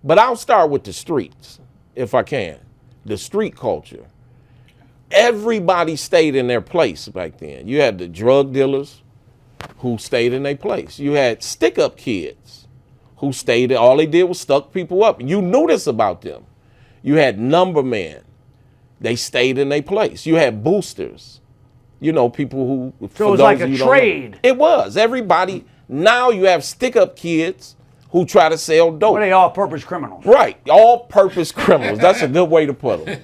But I'll start with the streets, if I can. The street culture. Everybody stayed in their place back then. You had the drug dealers who stayed in their place. You had stick-up kids who stayed, all they did was stuck people up. You knew this about them. You had number men. They stayed in their place. You had boosters. You know, people who... So it was like a trade. It was. Everybody... Now you have stick-up kids who try to sell dope. Well, they all-purpose criminals. Right. All-purpose criminals. That's a good way to put them.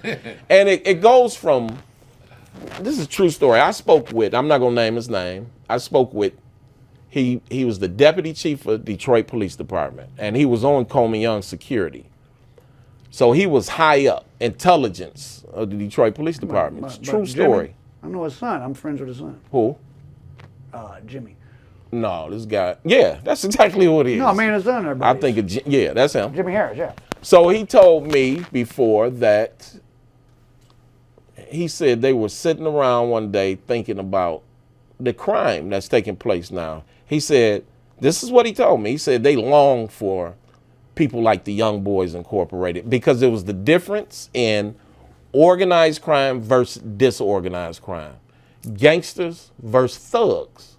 And it goes from... This is a true story. I spoke with... I'm not going to name his name. I spoke with... He was the deputy chief of Detroit Police Department. And he was on Coleman Young Security. So he was high up. Intelligence of the Detroit Police Department. It's a true story. Jimmy, I know his son. I'm friends with his son. Who? Jimmy. No, this guy. Yeah, that's exactly who it is. No, I mean his son. I think, yeah, that's him. Jimmy Harris, yeah. So he told me before that he said they were sitting around one day thinking about the crime that's taking place now. He said, this is what he told me. He said they long for people like the Young Boys Incorporated because it was the difference in organized crime versus disorganized crime. Gangsters versus thugs.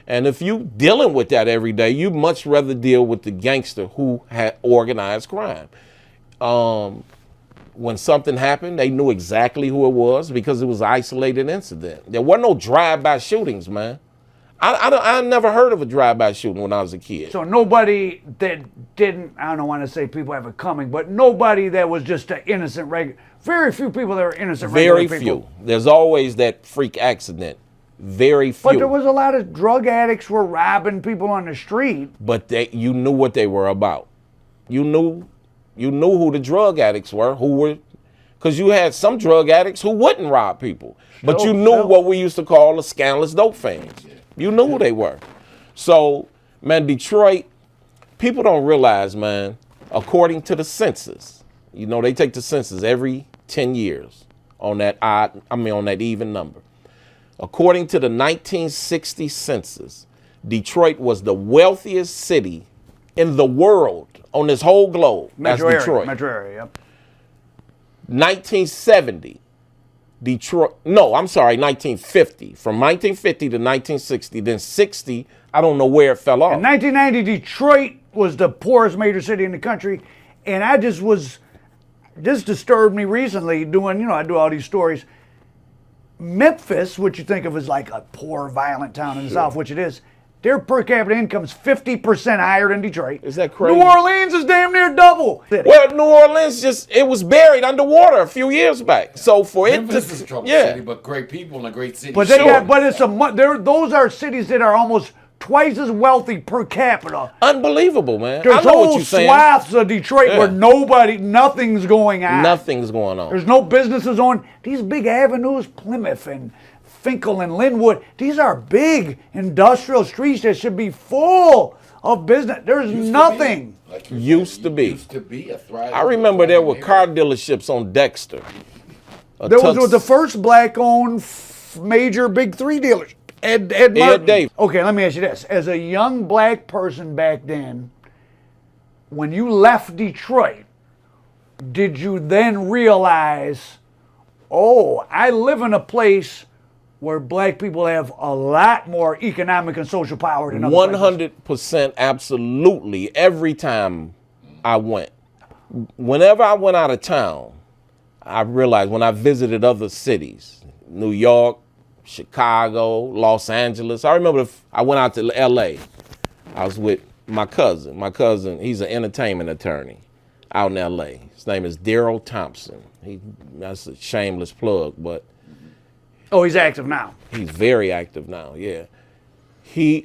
And if you dealing with that every day, you'd much rather deal with the gangster who had organized crime. When something happened, they knew exactly who it was because it was an isolated incident. There were no drive-by shootings, man. I never heard of a drive-by shooting when I was a kid. So nobody that didn't, I don't want to say people have it coming, but nobody that was just an innocent regular. Very few people that were innocent regular people. Very few. There's always that freak accident. Very few. But there was a lot of drug addicts were robbing people on the street. But you knew what they were about. You knew who the drug addicts were, because you had some drug addicts who wouldn't rob people. But you knew what we used to call the scandalous dope fiends. You knew who they were. So, man, Detroit, people don't realize, man, according to the census, you know, they take the census every 10 years on that on that even number. According to the 1960 census, Detroit was the wealthiest city in the world on this whole globe. Metro That's Detroit. Metro area, yep. 1970, Detroit, no, I'm sorry, 1950. From 1950 to 1960, then 60, I don't know where it fell off. In 1990, Detroit was the poorest major city in the country, and this disturbed me recently doing, you know, I do all these stories. Memphis, which you think of as like a poor, violent town in the South, which it is, their per capita income is 50% higher than Detroit. Is that crazy? New Orleans is damn near double. Well, New Orleans it was buried underwater a few years back. So for Memphis is a trouble city, but great people in a great city. But those are cities that are almost twice as wealthy per capita. Unbelievable, man. There's I know what you're saying. swaths of Detroit where nothing's going on. Nothing's going on. There's no businesses on these big avenues, Plymouth and Finkel and Linwood. These are big industrial streets that should be full of business. There's nothing. Used to be a thriving. I remember there were car dealerships on Dexter. There was the first black-owned major big three dealership. Ed Davis. Okay, let me ask you this. As a young black person back then, when you left Detroit, did you then realize, oh, I live in a place where black people have a lot more economic and social power than other places? 100% absolutely. Every time I went. Whenever I went out of town, I realized when I visited other cities, New York, Chicago, Los Angeles. I remember I went out to L.A. I was with my cousin. My cousin, he's an entertainment attorney out in L.A. His name is Daryl Thompson. That's a shameless plug, but... Oh, he's active now. He's very active now, yeah.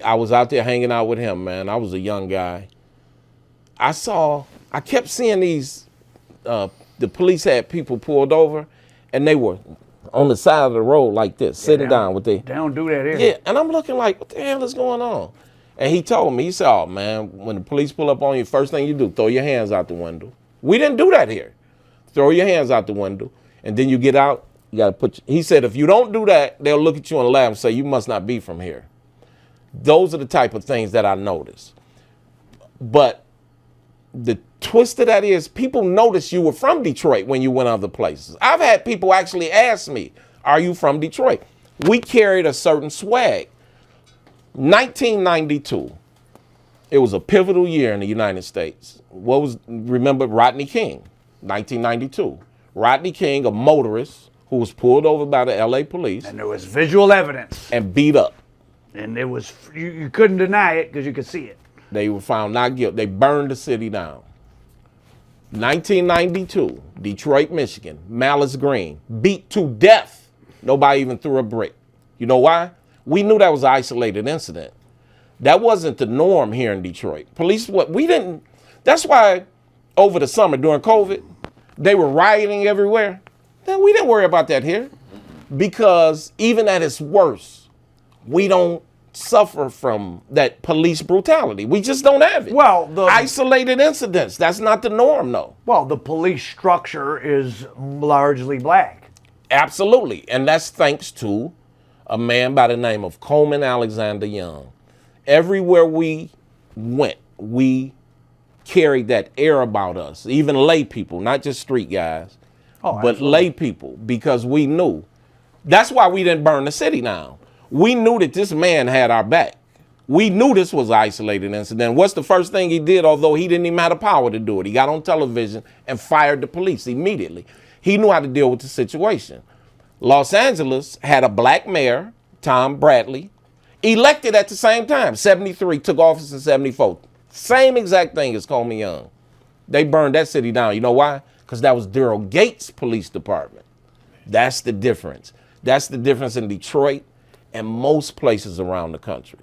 I was out there hanging out with him, man. I was a young guy. I kept seeing these, the police had people pulled over, and they were on the side of the road like this, sitting down with They don't do that here. Yeah, and I'm looking like, what the hell is going on? And he told me, he said, oh, man, when the police pull up on you, first thing you do, throw your hands out the window. We didn't do that here. Throw your hands out the window, and then you get out, you got to he said, if you don't do that, they'll look at you and laugh and say, you must not be from here. Those are the type of things that I noticed. But the twisted that is, people noticed you were from Detroit when you went other places. I've had people actually ask me, are you from Detroit? We carried a certain swag. 1992, it was a pivotal year in the United States. Remember Rodney King, 1992. Rodney King, a motorist who was pulled over by the LA police. And there was visual evidence. And beat up. And it was, you couldn't deny it because you could see it. They were found not guilty. They burned the city down. 1992, Detroit, Michigan, Malice Green, beat to death. Nobody even threw a brick. You know why? We knew that was an isolated incident. That wasn't the norm here in Detroit. That's why over the summer during COVID, they were rioting everywhere. Then we didn't worry about that here because even at its worst, we don't suffer from that police brutality. We just don't have it. Well, the isolated incidents, that's not the norm, though. Well, the police structure is largely black. Absolutely. And that's thanks to a man by the name of Coleman Alexander Young. Everywhere we went, we carried that air about us, even lay people, not just street guys, but lay people, because we knew. That's why we didn't burn the city down. We knew that this man had our back. We knew this was an isolated incident. What's the first thing he did, although he didn't even have the power to do it? He got on television and fired the police immediately. He knew how to deal with the situation. Los Angeles had a black mayor, Tom Bradley, elected at the same time. 73, took office in 74. Same exact thing as Coleman Young. They burned that city down. You know why? Because that was Daryl Gates' police department. That's the difference. That's the difference in Detroit and most places around the country.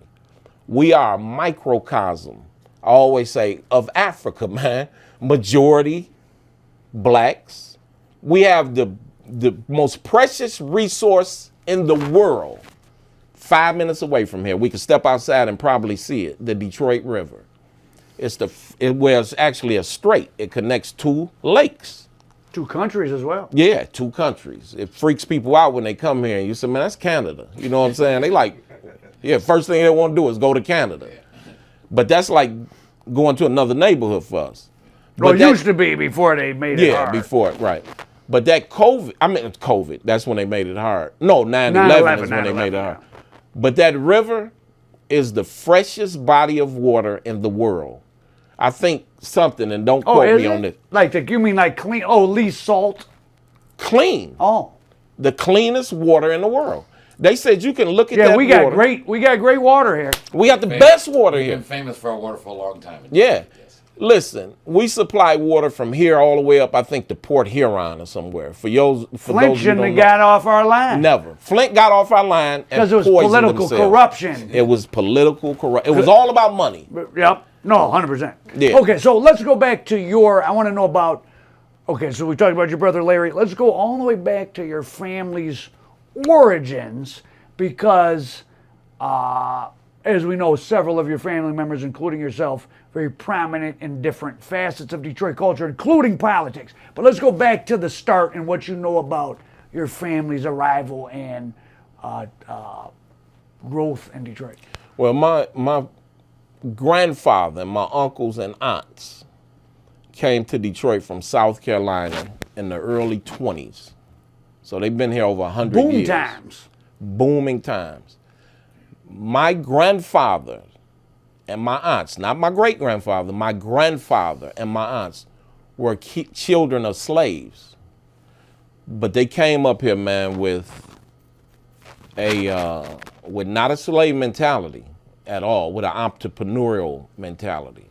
We are a microcosm, I always say, of Africa, man. Majority blacks. We have the most precious resource in the world 5 minutes away from here. We could step outside and probably see it, the Detroit River. It's actually a strait. It connects two lakes. Two countries as well. Yeah, two countries. It freaks people out when they come here and you say, man, that's Canada. You know what I'm saying? They like, yeah, first thing they want to do is go to Canada. But that's like going to another neighborhood for us. Well, it used to be before they made it hard. Yeah, before, right. But that COVID, that's when they made it hard. No, 9/11 is when they made it hard. But that river is the freshest body of water in the world. I think something, and don't quote me on this. You mean like clean? Oh, least salt? Clean. Oh. The cleanest water in the world. They said you can look at that water. We got great water here. We got the best water here. We've been famous for our water for a long time. Yeah. Yes. Listen, we supply water from here all the way up, I think, to Port Huron or somewhere. Flint shouldn't have got off our line. Never. Flint got off our line because it was political corruption. It was political corruption. It was all about money. Yep. No, 100%. Yeah. Okay, so let's go back to I want to know about, okay, so we talked about your brother Larry. Let's go all the way back to your family's origins because, as we know, several of your family members, including yourself, very prominent in different facets of Detroit culture, including politics. But let's go back to the start and what you know about your family's arrival and growth in Detroit. Well, my grandfather and my uncles and aunts came to Detroit from South Carolina in the early 20s. So they've been here over 100 years. Boom times. Booming times. My grandfather and my aunts, not my great-grandfather, my grandfather and my aunts were children of slaves. But they came up here, man, with not a slave mentality at all, with an entrepreneurial mentality.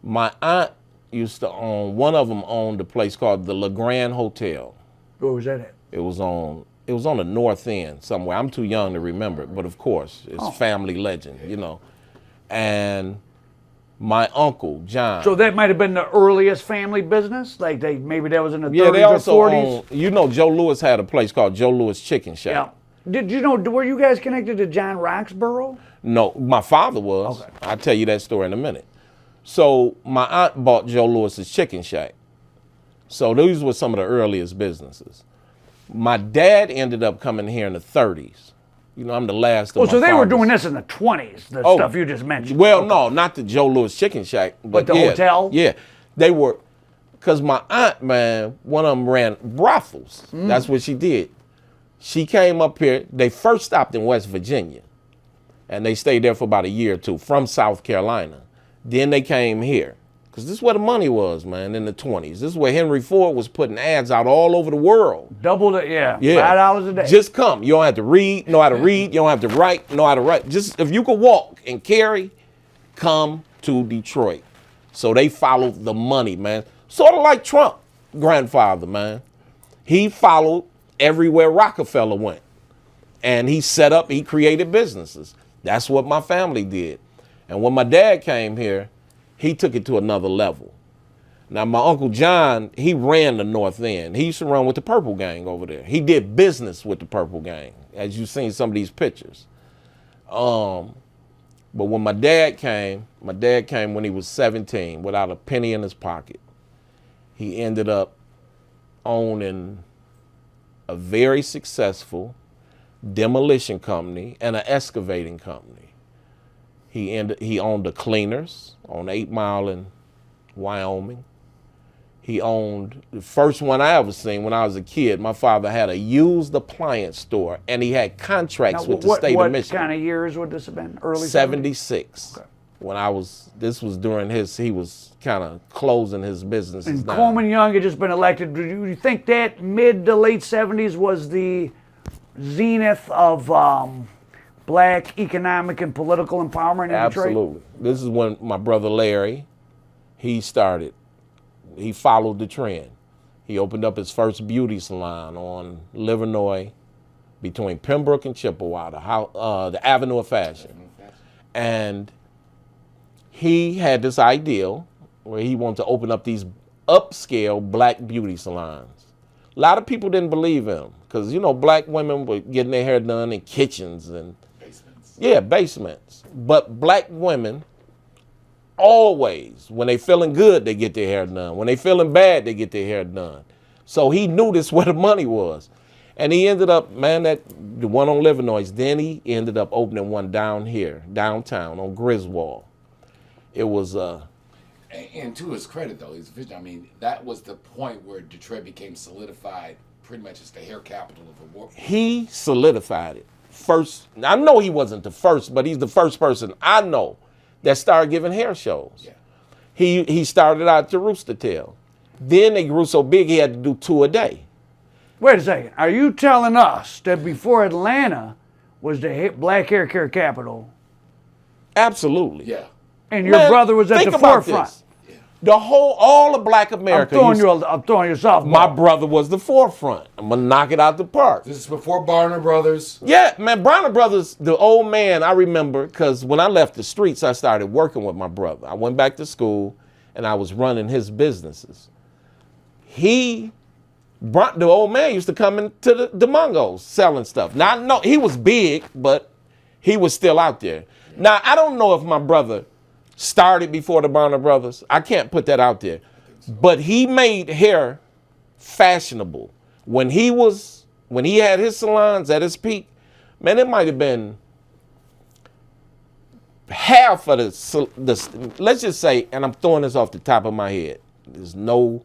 My aunt used to own, one of them owned a place called the LeGrand Hotel. Where was that at? It was on the north end somewhere. I'm too young to remember it, but of course, it's family legend, you know. And my uncle, John. So that might have been the earliest family business? Like maybe that was in the 30s they also or 40s? You know, Joe Louis had a place called Joe Louis Chicken Shack. Yeah. Did you know, were you guys connected to John Roxborough? No, my father was. Okay. I'll tell you that story in a minute. So my aunt bought Joe Louis's Chicken Shack. So these were some of the earliest businesses. My dad ended up coming here in the 30s. You know, I'm the last of my so they were fathers. doing this in the 20s, the stuff you just mentioned. Well, no, not the Joe Louis Chicken Shack. But the hotel? Yeah. They were, because my aunt, man, one of them ran brothels. That's what she did. She came up here. They first stopped in West Virginia, and they stayed there for about a year or two from South Carolina. Then they came here, because this is where the money was, man, in the 20s. This is where Henry Ford was putting ads out all over the world. Double it, yeah. $5 a day. Just come. You don't have to read, know how to read. You don't have to write, know how to write. Just if you could walk and carry, come to Detroit. So they followed the money, man. Sort of like Trump, grandfather, man. He followed everywhere Rockefeller went. And he created businesses. That's what my family did. And when my dad came here, he took it to another level. Now, my Uncle John, he ran the North End. He used to run with the Purple Gang over there. He did business with the Purple Gang, as you've seen some of these pictures. But when my dad came when he was 17 without a penny in his pocket. He ended up owning a very successful demolition company and an excavating company. He owned the Cleaners on 8 Mile in Wyoming. He owned the first one I ever seen when I was a kid. My father had a used appliance store, and he had contracts with the state of Michigan. What kind of years would this have been? Early 76. Okay. When this was during he was kind of closing his businesses And down. Coleman Young had just been elected. Do you think that mid to late 70s was the zenith of black economic and political empowerment in Detroit? Absolutely. This is when my brother Larry, he followed the trend. He opened up his first beauty salon on Livernois between Pembroke and Chippewa, the Avenue of Fashion. And he had this ideal where he wanted to open up these upscale black beauty salons. A lot of people didn't believe him because, black women were getting their hair done in kitchens and basements. Yeah, basements. But black women always, when they feeling good, they get their hair done. When they feeling bad, they get their hair done. So he knew this where the money was. And he ended up, the one on Livernois, then he ended up opening one down here, downtown on Griswold. It was and to his credit, though, that was the point where Detroit became solidified pretty much as the hair capital of the world. He solidified it. First, I know he wasn't the first, but he's the first person I know that started giving hair shows. Yeah. He started out to Rooster Tail. Then they grew so big he had to do 2 a day. Wait a second. Are you telling us that before Atlanta was the black hair care capital? Absolutely. Yeah. And your brother was at the forefront? This. All of black America. I'm throwing you a softball. My brother was the forefront. I'm going to knock it out the park. This is before Barner Brothers. Yeah, man, Barner Brothers, the old man, I remember, because when I left the streets, I started working with my brother. I went back to school, and I was running his businesses. The old man used to come into the Mongos selling stuff. Now, I know he was big, but he was still out there. Now, I don't know if my brother started before the Barner Brothers. I can't put that out there. But he made hair fashionable. When he had his salons at his peak, man, it might have been half of the let's just say, and I'm throwing this off the top of my head. There's no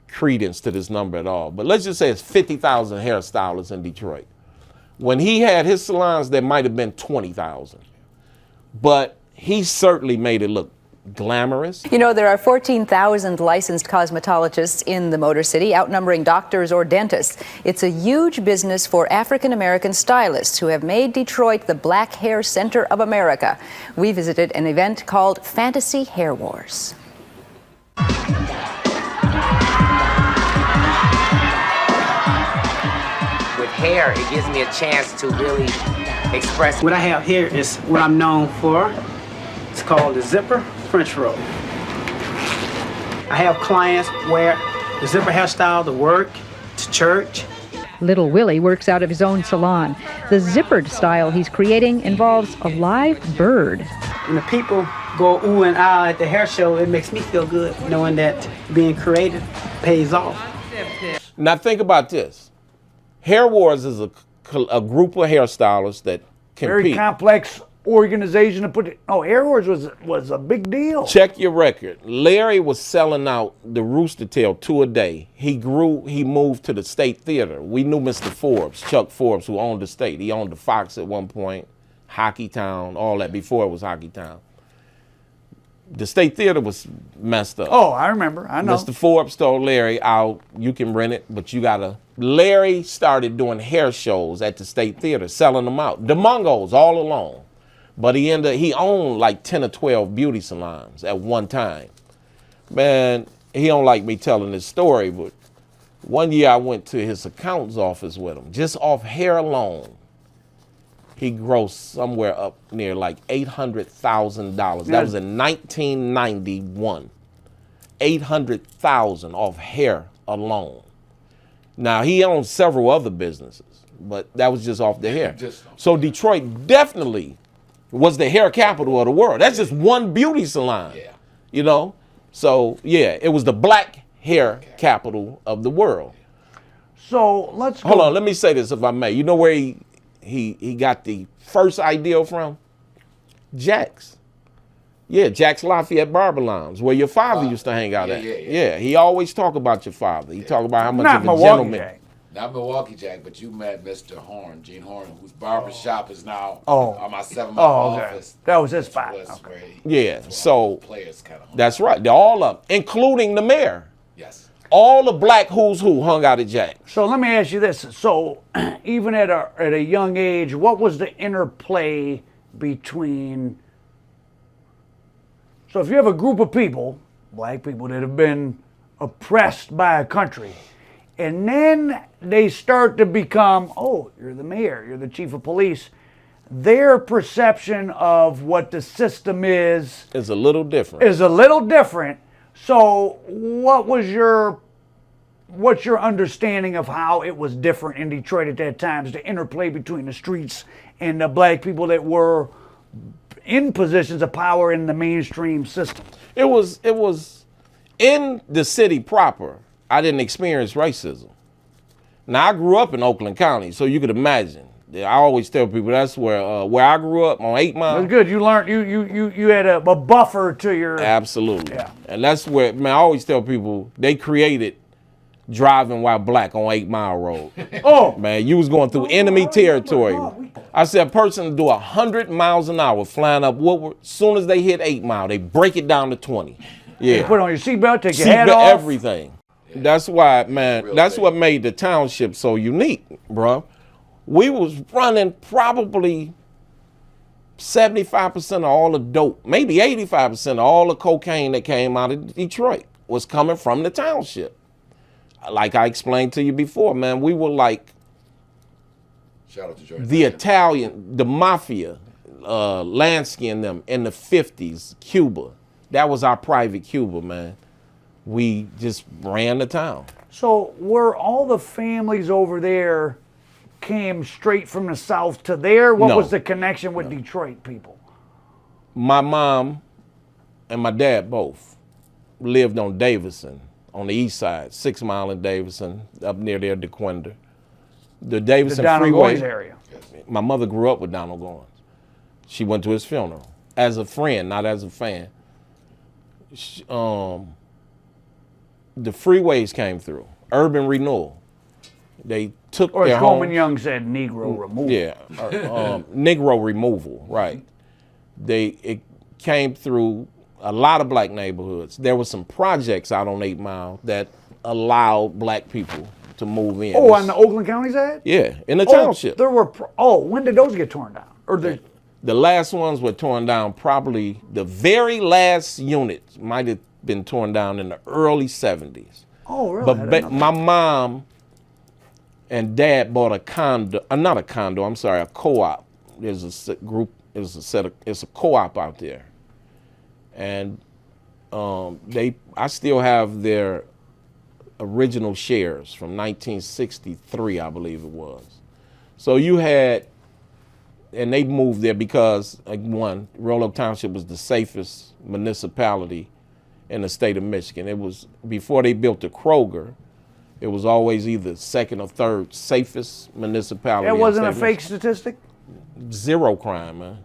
credence to this number at all. But let's just say it's 50,000 hairstylists in Detroit. When he had his salons, there might have been 20,000. But he certainly made it look glamorous. There are 14,000 licensed cosmetologists in the Motor City, outnumbering doctors or dentists. It's a huge business for African-American stylists who have made Detroit the black hair center of America. We visited an event called Fantasy Hair Wars. With hair, it gives me a chance to really express. What I have here is what I'm known for. It's called the zipper French roll. I have clients wear the zipper hairstyle to work, to church. Little Willie works out of his own salon. The zippered style he's creating involves a live bird. When the people go ooh and ah at the hair show, it makes me feel good knowing that being creative pays off. Now think about this. Hair Wars is a group of hairstylists that compete. Very complex organization to put it. Oh, Air Horse was a big deal. Check your record. Larry was selling out the Rooster Tail 2 a day. He moved to the State Theater. We knew Mr. Forbes, Chuck Forbes, who owned the State. He owned the Fox at one point, Hockey Town, all that before it was Hockey Town. The State Theater was messed up. Oh, I remember. I know. Mr. Forbes told Larry, you can rent it, but you gotta. Larry started doing hair shows at the State Theater, selling them out. The Mungos all alone. But he owned like 10 or 12 beauty salons at one time. Man, he don't like me telling this story, but one year I went to his accountant's office with him, just off hair alone. He grossed somewhere up near like $800,000. That was in 1991. $800,000 off hair alone. Now he owned several other businesses, but that was just off the hair. So Detroit definitely was the hair capital of the world. That's just one beauty salon. Yeah. You know? So yeah, it was the black hair capital of the world. So let's go. Hold on, let me say this if I may. You know where he got the first idea from? Jack's. Yeah, Jack's Lafayette Barber Lounge, where your father used to hang out at. Yeah, he always talk about your father. He talk about how much Not of a Milwaukee gentleman. Jack. Not Milwaukee Jack, but you met Mr. Horn, Gene Horn, whose barber shop is now Oh. on my 7-mile Okay. office. That was his spot. Was Okay. where he- Yeah, that's where so all the players kind of. that's right. They're all up, including the mayor. Yes. All the black who's who hung out at Jack's. So let me ask you this. So even at a young age, what was the interplay between... So if you have a group of people, black people that have been oppressed by a country, and then they start to become, oh, you're the mayor, you're the chief of police, their perception of what the system is It's a little different. is a little different. So what's your understanding of how it was different in Detroit at that time, the interplay between the streets and the black people that were in positions of power in the mainstream system? It was in the city proper. I didn't experience racism. Now I grew up in Oakland County, so you could imagine. I always tell people that's where I grew up on 8 Mile. That's good. You learned you had a buffer to your. Absolutely. Yeah. And that's where, man, I always tell people they created driving while black on 8 Mile Road. Oh Man, you was going through enemy territory. I said a person do 100 miles an hour flying up Woodward. As soon as they hit 8 Mile, they break it down to 20. Yeah. Put on your seatbelt, take your hat Seatbelt, off. everything. That's why, man, that's what made the township so unique, bro. We was running probably 75% of all the dope, maybe 85% of all the cocaine that came out of Detroit was coming from the township. Like I explained to you before, man, we were like Shout out to Jordan. the Italian, the mafia, Lansky and them in the 50s, Cuba. That was our private Cuba, man. We just ran the town. So were all the families over there came straight from the South to there? What No. was the connection with Detroit people? My mom and my dad both lived on Davison, on the east side, 6 Mile in Davison, up near there, DeQuinder. The The Davison Donald Freeway. Goins area. My mother grew up with Donald Goins. She went to his funeral as a friend, not as a fan. The freeways came through, urban renewal. They took Or as their Coleman homes. Young said, Negro removal. Yeah, Negro removal, right. It came through a lot of black neighborhoods. There were some projects out on 8 Mile that allowed black people to move in. Oh, on the Oakland County side? Yeah, in the Oh, township. there were. When did those get torn down? Or The last ones were torn down, probably the very last unit might have been torn down in the early 70s. oh, really? I didn't know that. My mom and dad bought a condo, not a condo, I'm sorry, a co-op. There's a group, it's a co-op out there. And I still have their original shares from 1963, I believe it was. So you had, and they moved there because, one, Roanoke Township was the safest municipality in the state of Michigan. It was, before they built the Kroger, it was always either second or third safest municipality. That in the wasn't a state of fake statistic? Zero crime, man.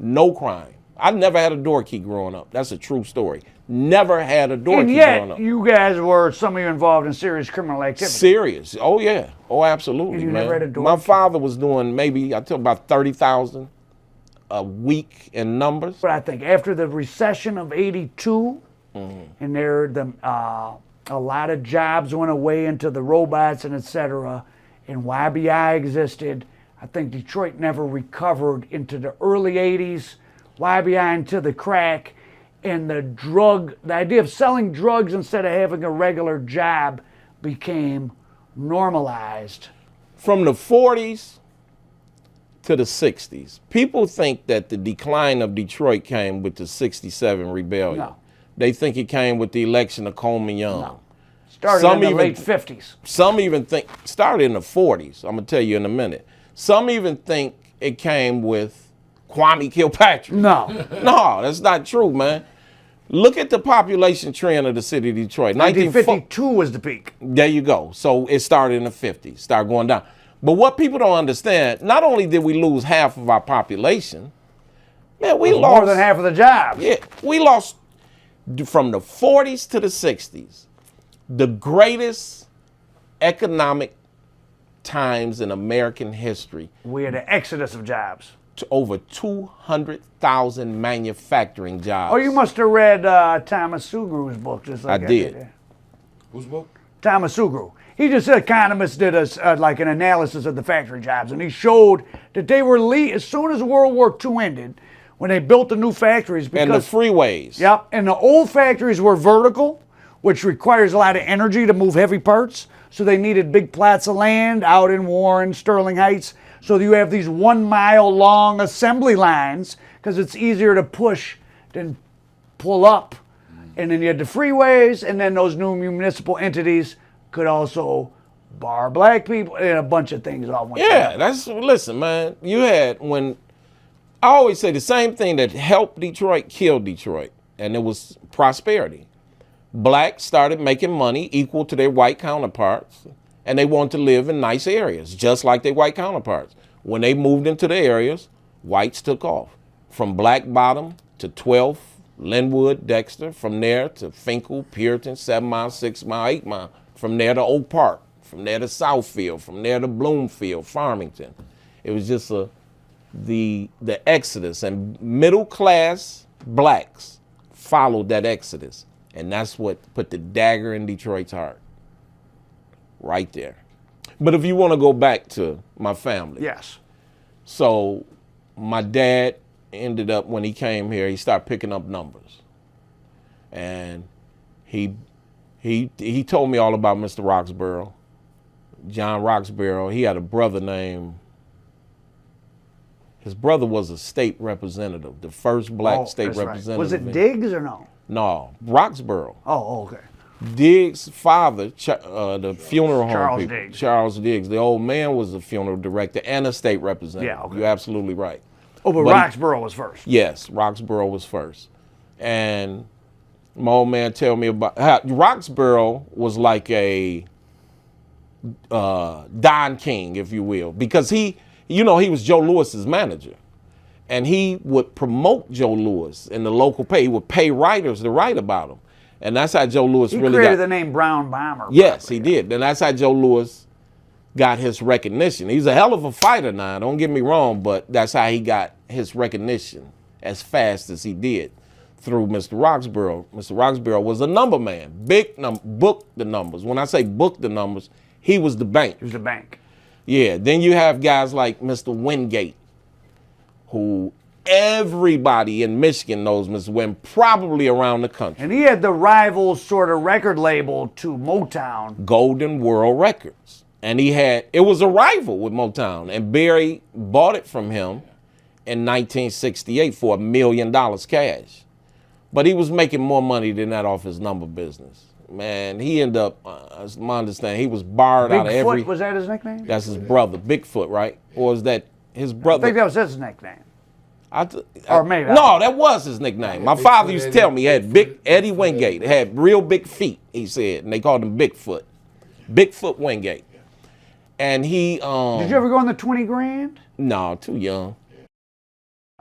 No crime. I never had a door key growing up. That's a true story. Never had a door And key yet, growing up. you guys were, some of you involved in serious criminal activity. Serious. Oh, yeah. Oh, absolutely, And you man. never had a door My key? father was doing maybe, I tell about 30,000 a week in numbers. But I think after the recession of '82, Mm-hmm. and a lot of jobs went away into the robots and et cetera, and YBI existed, I think Detroit never recovered into the early '80s, YBI into the crack, and the idea of selling drugs instead of having a regular job became normalized. From the 40s to the 60s, people think that the decline of Detroit came with the 67 rebellion. No. They think it came with the election of Coleman Young. No. Started Some in the even- late '50s. Some even think, started in the 40s, I'm gonna tell you in a minute. Some even think it came with Kwame Kilpatrick. No. No, that's not true, man. Look at the population trend of the city of Detroit. 1952 was the peak. There you go. So it started in the 50s, started going down. But what people don't understand, not only did we lose half of our population, man, we lost More than half of the jobs. Yeah, we lost from the 40s to the 60s, the greatest economic times in American history, We had an exodus of jobs. to over 200,000 manufacturing jobs. Oh, you must have read Thomas Sugru's book. Just like I did. Whose book? Thomas Sugru. He just economist did like an analysis of the factory jobs, and he showed that they were as soon as World War II ended, when they built the new factories. Because, And the freeways. Yep, and the old factories were vertical, which requires a lot of energy to move heavy parts. So they needed big plots of land out in Warren, Sterling Heights. So you have these 1 mile long assembly lines because it's easier to push than pull up. And then you had the freeways, and then those new municipal entities could also bar black people and a bunch of things all went Yeah, together. listen, man. You had, when, I always say the same thing that helped Detroit killed Detroit, and it was prosperity. Blacks started making money equal to their white counterparts, and they wanted to live in nice areas, just like their white counterparts. When they moved into the areas, whites took off. From Black Bottom to 12th, Linwood, Dexter, from there to Finkel, Puritan, 7 Mile, 6 Mile, 8 Mile, from there to Oak Park, from there to Southfield, from there to Bloomfield, Farmington. It was just the exodus, and middle class blacks followed that exodus. And that's what put the dagger in Detroit's heart. Right there. But if you want to go back to my family. Yes. So my dad ended up, when he came here, he started picking up numbers. And he told me all about Mr. Roxborough. John Roxborough, he had a brother named, his brother was a state representative, the first black state that's right. representative. Was it Diggs or no? No, Roxborough. Oh, okay. Diggs' father, the funeral home Charles people, Diggs. Charles Diggs, the old man was a funeral director and a state representative. Yeah, okay. You're absolutely right. Oh, but Roxborough was first. Yes, Roxborough was first. And my old man tell me about how Roxborough was like a Don King, if you will, because he was Joe Lewis's manager. And he would promote Joe Lewis in the local pay. He would pay writers to write about him. And that's how Joe Lewis He really created got. the name Brown Bomber. Yes, probably. he did. And that's how Joe Lewis got his recognition. He's a hell of a fighter now, don't get me wrong, but that's how he got his recognition as fast as he did, through Mr. Roxborough. Mr. Roxborough was a number man, booked the numbers. When I say booked the numbers, he was the bank. He was the bank. Yeah, then you have guys like Mr. Wingate, who everybody in Michigan knows Mr. Wynn, probably around the country. And he had the rival sort of record label to Motown. Golden World Records. And it was a rival with Motown. And Barry bought it from him in 1968 for $1 million cash. But he was making more money than that off his number business. Man, he ended up, as my understanding, he was barred out of every... Bigfoot, was that his nickname? That's his brother, Bigfoot, right? Or is that his brother? I think that was his nickname. Or maybe no, that was his nickname. My father used to tell me he had Eddie Wingate. He had real big feet, he said, and they called him Bigfoot. Bigfoot Wingate. And he Did you ever go on the 20 grand? No, too young.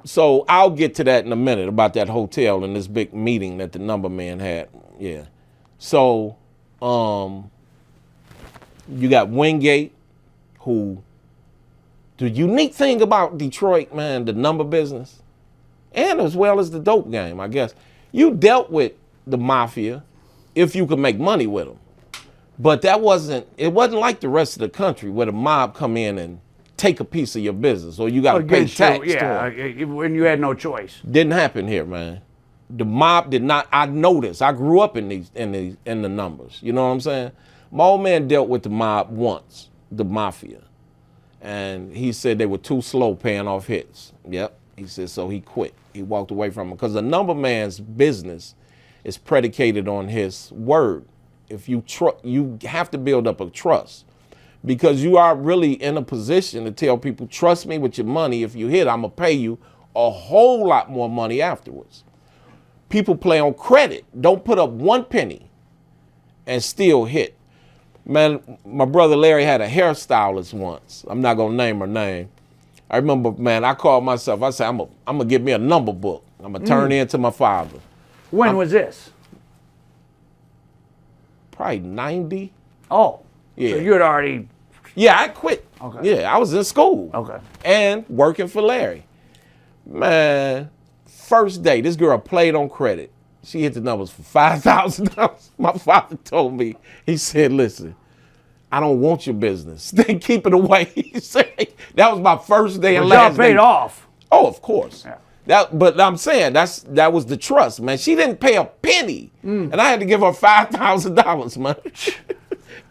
So I'll get to that in a minute about that hotel and this big meeting that the number man had. Yeah. So you got Wingate, who the unique thing about Detroit, man, the number business, and as well as the dope game, I guess, you dealt with the mafia if you could make money with them. But it wasn't like the rest of the country where the mob come in and take a piece of your business or you got to pay tax to them. When you had no choice. Didn't happen here, man. The mob did not. I noticed. I grew up in the numbers. You know what I'm saying? My old man dealt with the mob once, the mafia, and he said they were too slow paying off hits. Yep. He said so. He quit. He walked away from it because the number man's business is predicated on his word. If you you have to build up a trust. Because you are really in a position to tell people, trust me with your money. If you hit, I'm going to pay you a whole lot more money afterwards. People play on credit. Don't put up 1 penny and still hit. Man, my brother Larry had a hairstylist once. I'm not going to name her name. I remember, man, I called myself. I said, I'm going to get me a number book. I'm going to turn in to my father. When was this? Probably 90. Oh. Yeah. So you had already... Yeah, I quit. Okay. Yeah, I was in school. Okay. And working for Larry. Man, first day, this girl played on credit. She hit the numbers for $5,000. My father told me, he said, listen, I don't want your business. They keep it away. He said, that was my first day and last day. Y'all paid off. Oh, of course. Yeah. But I'm saying that was the trust, man. She didn't pay a penny. And I had to give her $5,000, man.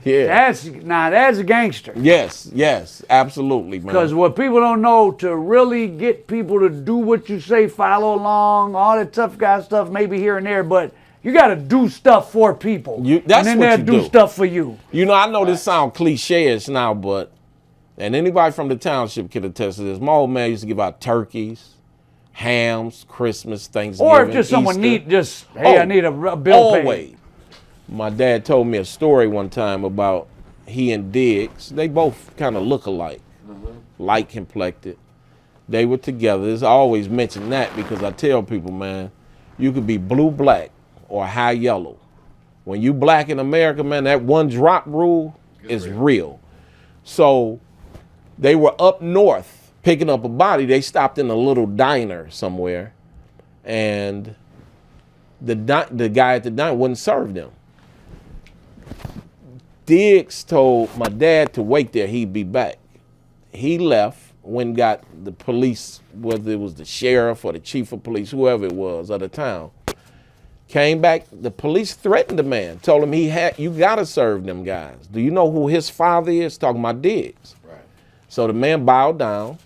Yeah. That's a gangster. Yes, absolutely, man. Because what people don't know, to really get people to do what you say, follow along, all that tough guy stuff, maybe here and there, but you got to do stuff for people. That's and then what they'll you do stuff for you. You know, I know this sounds cliche-ish now, and anybody from the township can attest to this. My old man used to give out turkeys, hams, Christmas, Thanksgiving, Or if just someone I need a bill paid. Always. My dad told me a story one time about he and Diggs. They both kind of look alike, light complected. They were together. I always mention that because I tell people, man, you could be blue-black or high yellow. When you black in America, man, that one drop rule is real. So they were up north picking up a body. They stopped in a little diner somewhere, and the guy at the diner wouldn't serve them. Diggs told my dad to wait there, he'd be back. He left, went and got the police, whether it was the sheriff or the chief of police, whoever it was of the town. Came back, the police threatened the man, told him you gotta serve them guys. Do you know who his father is? Talking about Diggs. Right. So the man bowed down,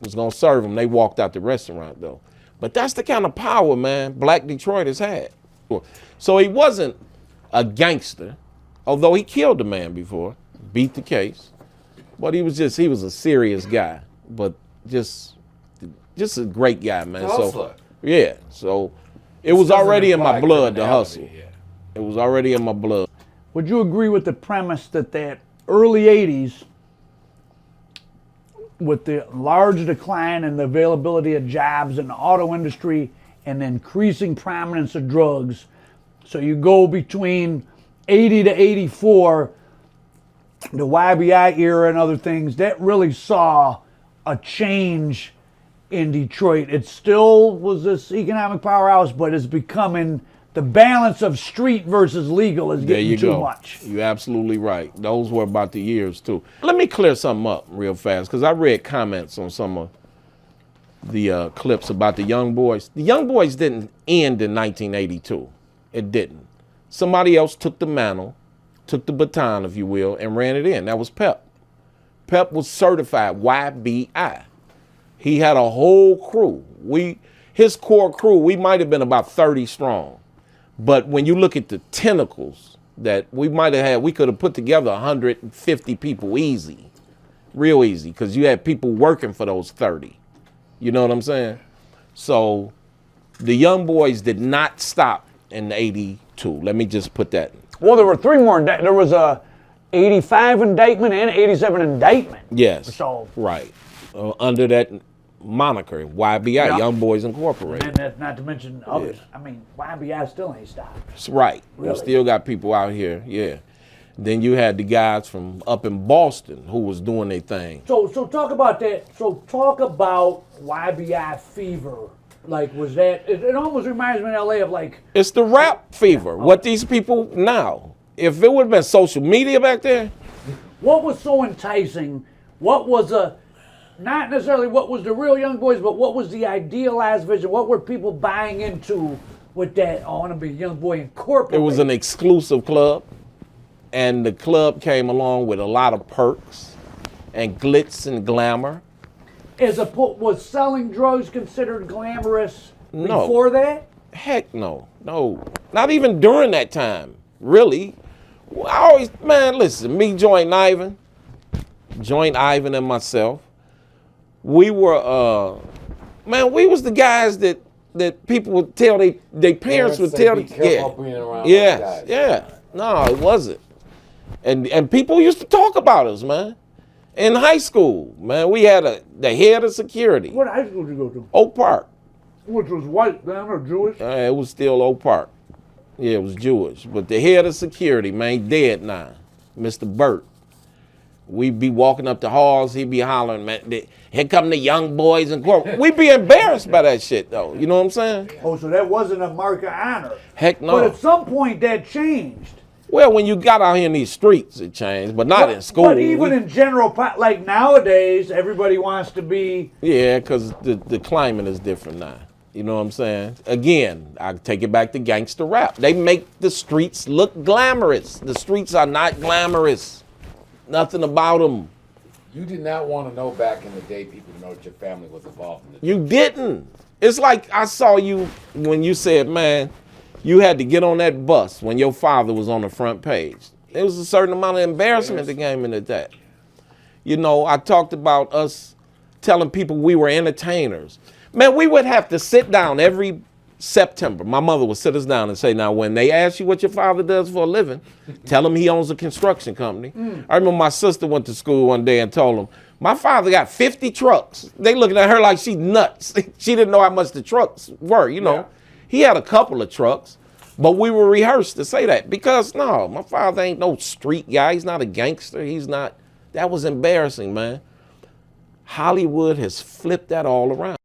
was gonna serve him. They walked out the restaurant though. But that's the kind of power, man, Black Detroit has had. So he wasn't a gangster, although he killed the man before, beat the case. But he was a serious guy, but just a great guy, man. So yeah, so it was already in my blood to hustle. Yeah. It was already in my blood. Would you agree with the premise that early 80s, with the large decline in the availability of jobs in the auto industry and the increasing prominence of drugs, so you go between 80 to 84, the YBI era and other things, that really saw a change in Detroit. It still was this economic powerhouse, but it's becoming, the balance of street versus legal is getting too much. You're absolutely right. Those were about the years too. Let me clear something up real fast, because I read comments on some of the clips about the Young Boys. The Young Boys didn't end in 1982. It didn't. Somebody else took the mantle, took the baton, if you will, and ran it in. That was Pep. Pep was certified YBI. He had a whole crew. His core crew, we might have been about 30 strong. But when you look at the tentacles that we might have had, we could have put together 150 people easy, real easy, because you had people working for those 30. You know what I'm saying? So the Young Boys did not stop in 82. Let me just put that. Well, there were three more. There was a 85 indictment and 87 indictment. Yes. So right. Under that moniker, YBI, Yeah. Young Boys Incorporated. And that's not to mention others. I mean, YBI still ain't stopped. That's right. Really? You still got people out here, yeah. Then you had the guys from up in Boston who was doing their thing. So talk about that. So talk about YBI fever. Like, was that? It almost reminds me in LA of like. It's the rap fever. What these people now. If it would have been social media back there. What was so enticing? What was not necessarily what was the real Young Boys, but what was the idealized vision? What were people buying into with that? I want to be a Young Boy Incorporated. It was an exclusive club, and the club came along with a lot of perks and glitz and glamour. Was selling drugs considered glamorous No. before that? Heck no, no. Not even during that time, really. I always, man, listen, me, Joint Ivan and myself, we were, man, we was the guys that people would tell their parents would say, tell, "Be careful being around those yes, guys." yeah. No, it wasn't. And people used to talk about us, man. In high school, man, we had the head of security, What high school did you go to? Oak Park. Which was white then or Jewish? It was still Oak Park. Yeah, it was Jewish. But the head of security, man, dead now, Mr. Burt. We'd be walking up the halls, he'd be hollering, man, here come the Young Boys and we'd be embarrassed by that shit, though. You know what I'm saying? Oh, so that wasn't a mark of honor. Heck no. But at some point that changed. Well, when you got out here in these streets, it changed, but not in school. But even in general, like nowadays, everybody wants to be. Yeah, because the climate is different now. You know what I'm saying? Again, I take it back to gangster rap. They make the streets look glamorous. The streets are not glamorous. Nothing about them. You did not want to know back in the day, people to know that your family was involved in it. You didn't. It's like I saw you when you said, man, you had to get on that bus when your father was on the front page. There was a certain amount of embarrassment that came into that. You know, I talked about us telling people we were entertainers. Man, we would have to sit down every September. My mother would sit us down and say, now, when they ask you what your father does for a living, tell them he owns a construction company. I remember my sister went to school one day and told them, my father got 50 trucks. They looking at her like she's nuts. She didn't know how much the trucks were, you know. Yeah. He had a couple of trucks, but we were rehearsed to say that because, no, my father ain't no street guy. He's not a gangster. He's not. That was embarrassing, man. Hollywood has flipped that all around.